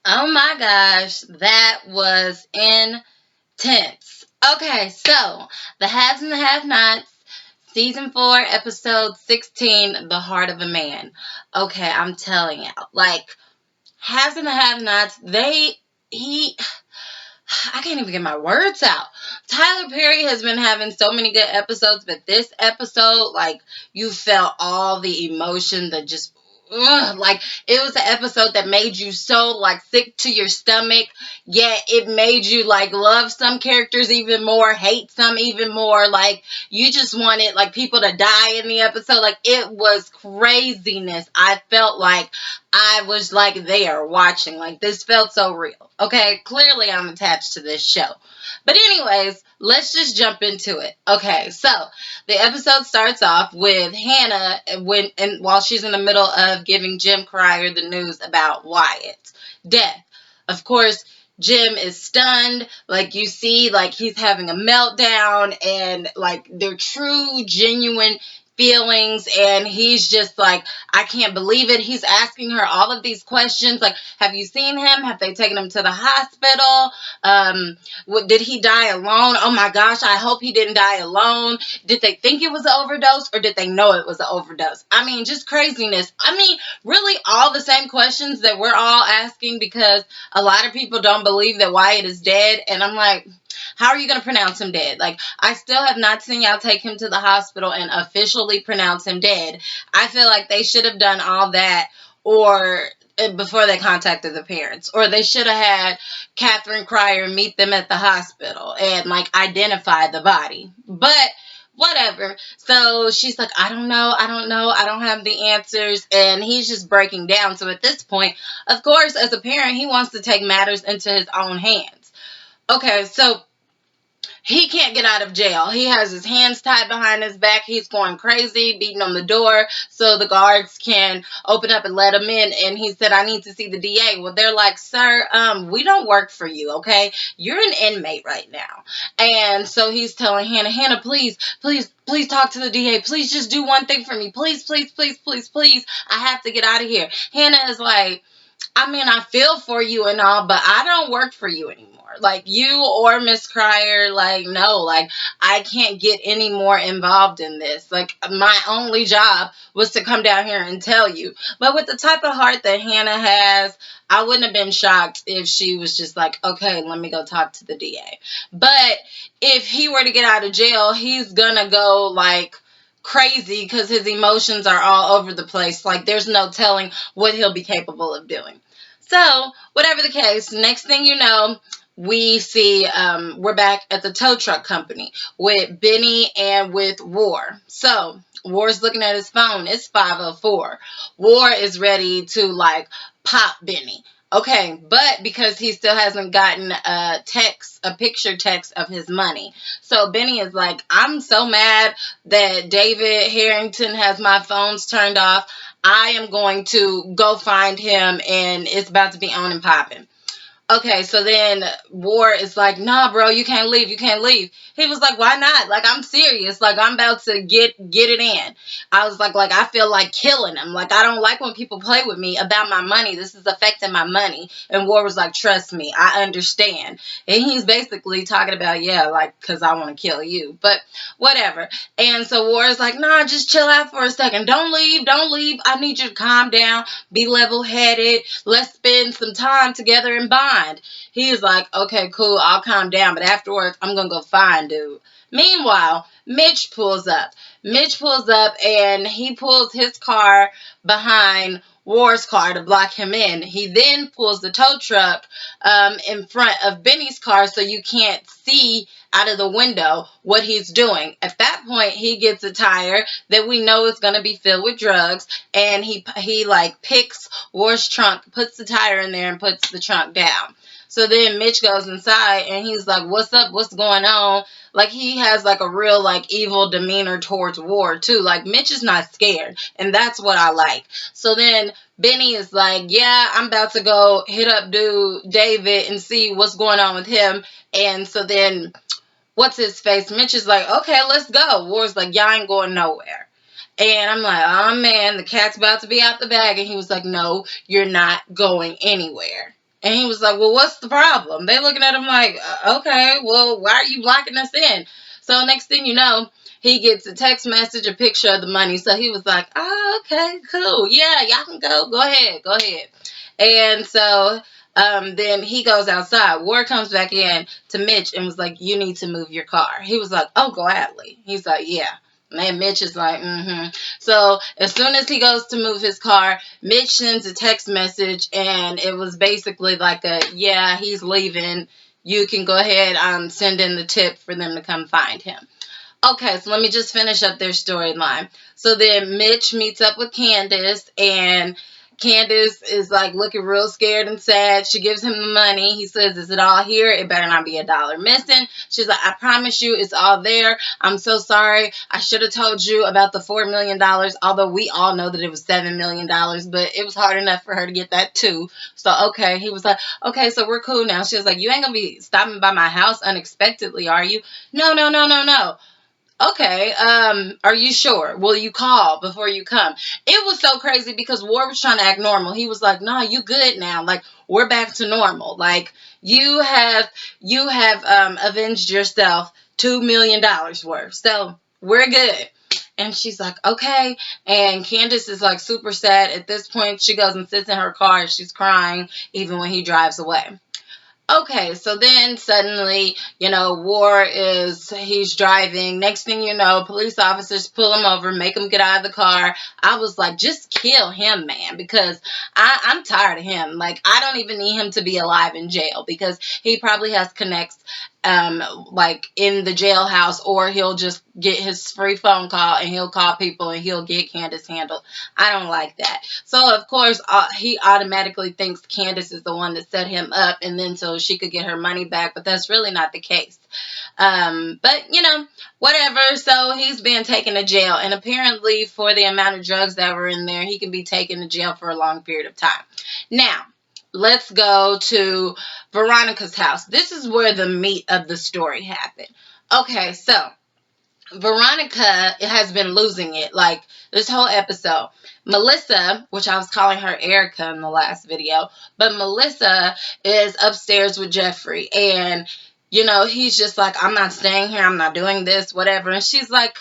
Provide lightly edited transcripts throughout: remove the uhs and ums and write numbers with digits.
Oh my gosh, that was intense. Okay, so the haves and the have-nots, season 4, episode 16, The Heart of a Man. Okay, I'm telling you, like, haves and the have-nots, he, I can't even get my words out. Tyler Perry has been having so many good episodes, but this episode, like, you felt all the emotion that just, like, it was an episode that made you so, like, sick to your stomach, yet it made you, like, love some characters even more, hate some even more. Like, you just wanted, like, people to die in the episode. Like, it was craziness. I felt like I was like there watching. Like, this felt so real. Okay, clearly I'm attached to this show. But anyways, let's just jump into it. Okay, so the episode starts off with Hannah while she's in the middle of giving Jim Cryer the news about Wyatt's death. Of course, Jim is stunned. Like, you see, like, he's having a meltdown, and like they're true, genuine feelings, and he's just like, I can't believe it. He's asking her all of these questions, like, have you seen him? Have they taken him to the hospital? Did he die alone? Oh my gosh, I hope he didn't die alone. Did they think it was an overdose, or did they know it was an overdose? I mean, just craziness. I mean, really all the same questions that we're all asking, because a lot of people don't believe that Wyatt is dead, and I'm like, how are you going to pronounce him dead? Like, I still have not seen y'all take him to the hospital and officially pronounce him dead. I feel like they should have done all that, or before they contacted the parents, or they should have had Catherine Cryer meet them at the hospital and, like, identify the body. But whatever. So she's like, I don't know, I don't have the answers, and he's just breaking down. So at this point, of course, as a parent, he wants to take matters into his own hands. Okay, so he can't get out of jail. He has his hands tied behind his back. He's going crazy, beating on the door so the guards can open up and let him in. And he said, I need to see the DA. Well, they're like, sir, we don't work for you, okay? You're an inmate right now. And so he's telling Hannah, please, please, please talk to the DA. Please just do one thing for me. Please, please, please, please, please. I have to get out of here. Hannah is like, I mean, I feel for you and all, but I don't work for you anymore. Like, you or Miss Cryer, like, no, like, I can't get any more involved in this. Like, my only job was to come down here and tell you. But with the type of heart that Hannah has, I wouldn't have been shocked if she was just like, okay, let me go talk to the DA. But if he were to get out of jail, he's gonna go, like, crazy, because his emotions are all over the place. Like, there's no telling what he'll be capable of doing. So, whatever the case, next thing you know, we see we're back at the tow truck company with Benny and with War. So, War's looking at his phone. It's 5:04. War is ready to, like, pop Benny. Okay, but because he still hasn't gotten a picture text of his money. So Benny is like, I'm so mad that David Harrington has my phones turned off. I am going to go find him, and it's about to be on and popping. Okay, so then War is like, nah, bro, you can't leave. You can't leave. He was like, why not? Like, I'm serious. Like, I'm about to get it in. I was like, I feel like killing him. Like, I don't like when people play with me about my money. This is affecting my money. And War was like, trust me, I understand. And he's basically talking about, yeah, like, because I want to kill you. But whatever. And so War is like, nah, just chill out for a second. Don't leave. Don't leave. I need you to calm down. Be level-headed. Let's spend some time together and bond. He's like, okay, cool, I'll calm down, but afterwards, I'm going to go find dude. Meanwhile, Mitch pulls up. Mitch pulls up, and he pulls his car behind War's car to block him in. He then pulls the tow truck in front of Benny's car so you can't see out of the window what he's doing. At that point, he gets a tire that we know is going to be filled with drugs, and he like picks War's trunk, puts the tire in there, and puts the trunk down. So then Mitch goes inside, and he's like, what's up? What's going on? Like, he has, like, a real, like, evil demeanor towards War, too. Like, Mitch is not scared, and that's what I like. So then Benny is like, yeah, I'm about to go hit up dude David and see what's going on with him. And so then, what's his face? Mitch is like, okay, let's go. War's like, y'all ain't going nowhere. And I'm like, oh, man, the cat's about to be out the bag. And he was like, no, you're not going anywhere. And he was like, well, what's the problem? They looking at him like, okay, well, why are you locking us in? So next thing you know, he gets a text message, a picture of the money. So he was like, oh, okay, cool. Yeah, y'all can go. Go ahead. Go ahead. And so then he goes outside. Ward comes back in to Mitch and was like, you need to move your car. He was like, oh, gladly. He's like, yeah. Man, Mitch is like, mm-hmm. So as soon as he goes to move his car, Mitch sends a text message, and it was basically like yeah, he's leaving. You can go ahead and send in the tip for them to come find him. Okay, so let me just finish up their storyline. So then Mitch meets up with Candace, and Candace is like looking real scared and sad. She gives him the money. He says, is it all here? It better not be $1 missing. She's like, I promise you it's all there. I'm so sorry. I should have told you about the $4 million, although we all know that it was $7 million, but it was hard enough for her to get that too. So, okay, he was like, okay, so we're cool now. She was like, you ain't going to be stopping by my house unexpectedly, are you? No, no, no, no, no. Okay, are you sure? Will you call before you come? It was so crazy because Ward was trying to act normal. He was like, nah, you good now. Like, we're back to normal. Like, you have avenged yourself $2 million worth. So, we're good. And she's like, okay. And Candace is like super sad. At this point, she goes and sits in her car and she's crying even when he drives away. Okay, so then suddenly, he's driving. Next thing you know, police officers pull him over, make him get out of the car. I was like, just kill him, man, because I'm tired of him. Like, I don't even need him to be alive in jail because he probably has connects, like in the jailhouse, or he'll just get his free phone call and he'll call people and he'll get Candace handled. I don't like that. So, of course, he automatically thinks Candace is the one that set him up, and then so she could get her money back, but that's really not the case. But, whatever. So he's being taken to jail, and apparently for the amount of drugs that were in there, he can be taken to jail for a long period of time. Now, let's go to Veronica's house. This is where the meat of the story happened. Okay, so Veronica has been losing it like this whole episode. Melissa, which I was calling her Erica in the last video, but Melissa is upstairs with Jeffrey, and he's just like, I'm not staying here, I'm not doing this, whatever. And she's like,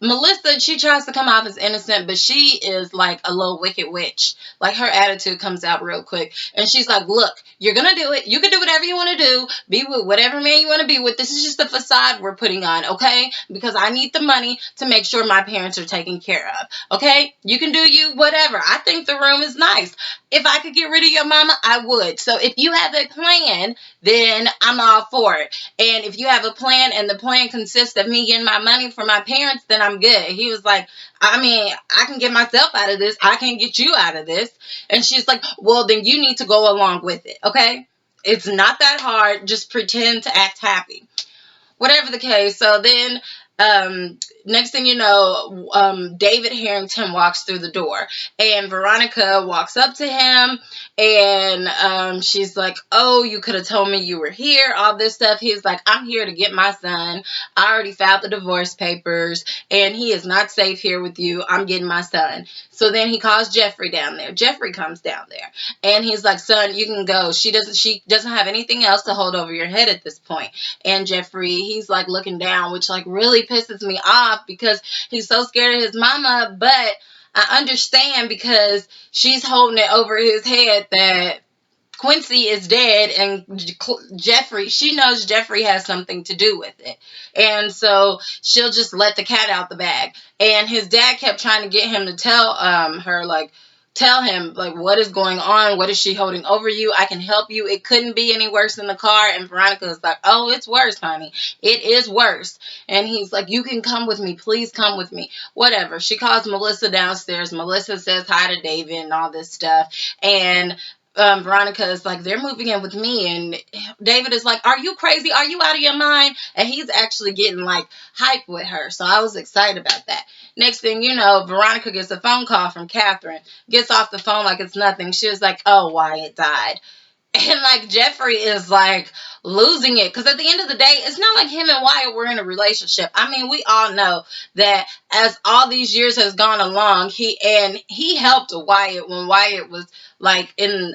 Melissa, she tries to come off as innocent, but she is like a little wicked witch. Like, her attitude comes out real quick. And she's like, look, you're going to do it. You can do whatever you want to do. Be with whatever man you want to be with. This is just the facade we're putting on, okay? Because I need the money to make sure my parents are taken care of, okay? You can do you, whatever. I think the room is nice. If I could get rid of your mama, I would. So if you have a plan, then I'm all for it. And if you have a plan and the plan consists of me getting my money for my parents, then I'm good. He was like, I mean, I can get myself out of this. I can get you out of this. And she's like, well, then you need to go along with it, okay? It's not that hard. Just pretend to act happy. Whatever the case. So then, next thing you know, David Harrington walks through the door, and Veronica walks up to him, and she's like, oh, you could have told me you were here, all this stuff. He's like, I'm here to get my son. I already filed the divorce papers, and he is not safe here with you. I'm getting my son. So then he calls Jeffrey down there. Jeffrey comes down there, and he's like, son, you can go. She doesn't have anything else to hold over your head at this point. And Jeffrey, he's like looking down, which like really pisses me off because he's so scared of his mama. But I understand because she's holding it over his head that Quincy is dead, and Jeffrey, she knows Jeffrey has something to do with it. And so she'll just let the cat out the bag. And his dad kept trying to get him to tell him, what is going on? What is she holding over you? I can help you. It couldn't be any worse than the car. And Veronica was like, oh, it's worse, honey. It is worse. And he's like, you can come with me. Please come with me. Whatever. She calls Melissa downstairs. Melissa says hi to David and all this stuff. And Veronica is like, they're moving in with me. And David is like, are you crazy? Are you out of your mind? And he's actually getting like hype with her. So I was excited about that. Next thing you know, Veronica gets a phone call from Catherine, gets off the phone like it's nothing. She was like, oh, Wyatt died. And like Jeffrey is like, losing it. Because at the end of the day, it's not like him and Wyatt were in a relationship. I mean, we all know that as all these years has gone along, he helped Wyatt when Wyatt was like in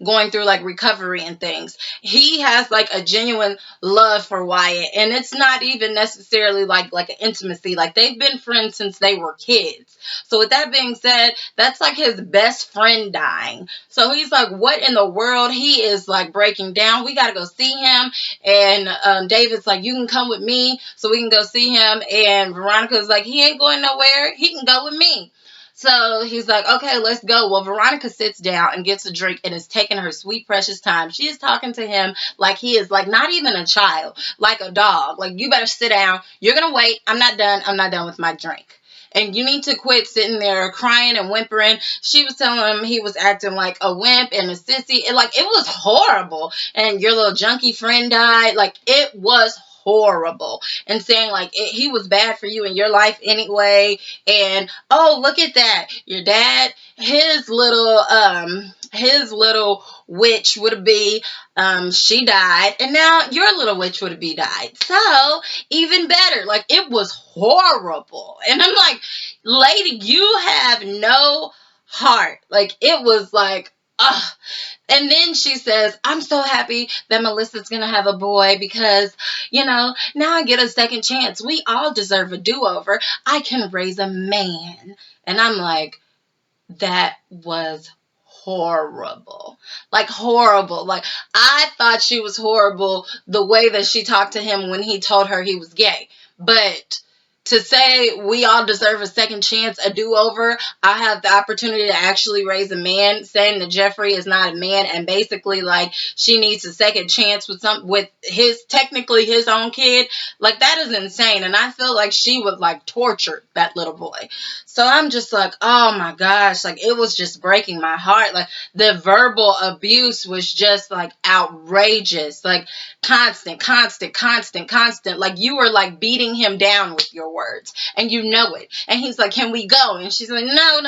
going through like recovery and things. He has like a genuine love for Wyatt, and it's not even necessarily like an intimacy. Like, they've been friends since they were kids. So with that being said, that's like his best friend dying. So he's like, what in the world? He is like breaking down. We got to go see him. And David's like, you can come with me so we can go see him. And Veronica's like, he ain't going nowhere. He can go with me. So he's like, okay, let's go. Well, Veronica sits down and gets a drink and is taking her sweet, precious time. She is talking to him like he is like not even a child, like a dog. Like, you better sit down. You're going to wait. I'm not done. I'm not done with my drink. And you need to quit sitting there crying and whimpering. She was telling him he was acting like a wimp and a sissy. It was horrible. And your little junkie friend died. Like, it was horrible. And saying like he was bad for you in your life anyway. And oh, look at that, your dad, his little witch would be she died, and now your little witch would be died. So even better. Like, it was horrible. And I'm like, lady, you have no heart. Like, it was like, ugh. And then she says, I'm so happy that Melissa's going to have a boy because, now I get a second chance. We all deserve a do-over. I can raise a man. And I'm like, that was horrible. Like, horrible. Like, I thought she was horrible the way that she talked to him when he told her he was gay. But to say we all deserve a second chance, a do-over, I have the opportunity to actually raise a man, saying that Jeffrey is not a man, and basically like she needs a second chance with technically his own kid, like, that is insane. And I feel like she would like torture that little boy. So I'm just like, oh my gosh, like, it was just breaking my heart. Like, the verbal abuse was just like outrageous, like constant. Like, you were like beating him down with your words, and you know it. And he's like, can we go? And she's like, no.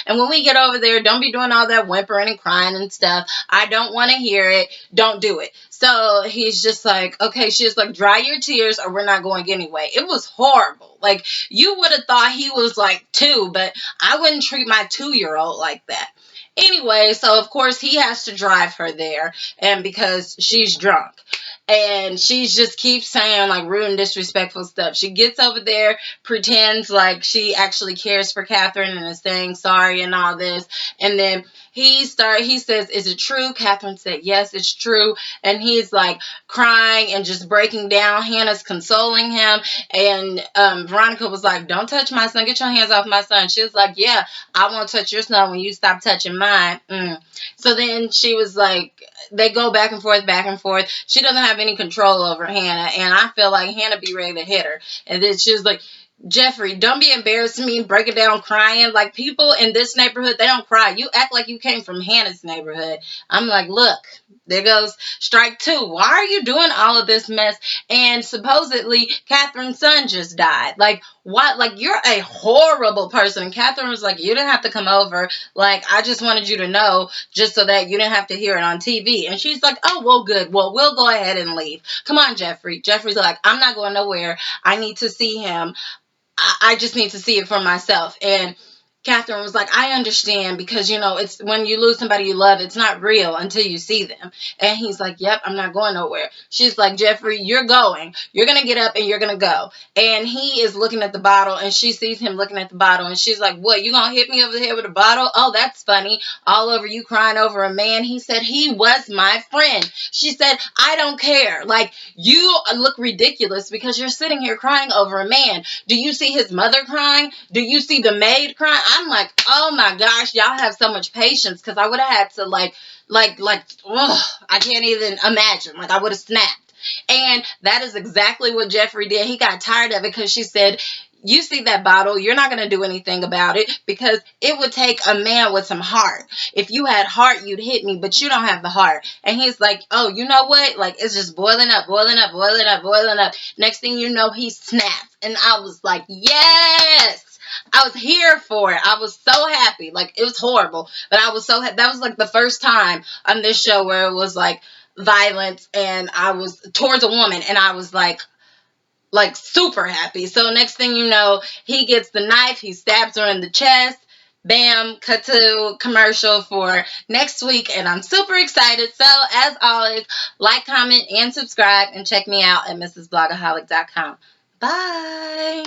And when we get over there, don't be doing all that whimpering and crying and stuff. I don't want to hear it. Don't do it. So he's just like, okay. She's like, dry your tears or we're not going anyway. It was horrible. Like, you would have thought he was like 2, but I wouldn't treat my 2-year-old like that. Anyway, so of course he has to drive her there, and because she's drunk. And she just keeps saying like rude and disrespectful stuff. She gets over there, pretends like she actually cares for Catherine and is saying sorry and all this. And then he says, is it true? Catherine said, yes, it's true. And he's like crying and just breaking down. Hannah's consoling him. And Veronica was like, don't touch my son. Get your hands off my son. She was like, yeah, I won't touch your son when you stop touching mine. So then she was like, they go back and forth. She doesn't have any control over Hannah, and I feel like Hannah be ready to hit her. And then she was like, Jeffrey, don't be embarrassing me, breaking down crying. Like, people in this neighborhood, they don't cry. You act like you came from Hannah's neighborhood. I'm like, look, there goes strike 2. Why are you doing all of this mess? And supposedly Catherine's son just died. Like, what? Like, you're a horrible person. And Catherine was like, you didn't have to come over. Like, I just wanted you to know just so that you didn't have to hear it on TV. And she's like, oh, well, good. Well, we'll go ahead and leave. Come on, Jeffrey. Jeffrey's like, I'm not going nowhere. I need to see him. I just need to see it for myself. And Catherine was like, I understand, because, it's when you lose somebody you love, it's not real until you see them. And he's like, yep, I'm not going nowhere. She's like, Jeffrey, you're going. You're going to get up and you're going to go. And he is looking at the bottle, and she sees him looking at the bottle, and she's like, what, you going to hit me over the head with a bottle? Oh, that's funny. All over you crying over a man. He said, he was my friend. She said, I don't care. Like, you look ridiculous because you're sitting here crying over a man. Do you see his mother crying? Do you see the maid crying? I'm like, oh my gosh, y'all have so much patience, because I would have had to I can't even imagine. Like, I would have snapped. And that is exactly what Jeffrey did. He got tired of it because she said, you see that bottle, you're not going to do anything about it, because it would take a man with some heart. If you had heart, you'd hit me, but you don't have the heart. And he's like, oh, you know what? Like, it's just boiling up. Next thing you know, he snaps. And I was like, yes! I was here for it. I was so happy. Like, it was horrible, but I was so happy. That was like the first time on this show where it was like violence, and I was towards a woman, and I was like super happy. So next thing you know, he gets the knife, he stabs her in the chest. Bam, cut to commercial for next week, and I'm super excited. So as always, like, comment, and subscribe, and check me out at mrsblogaholic.com. Bye.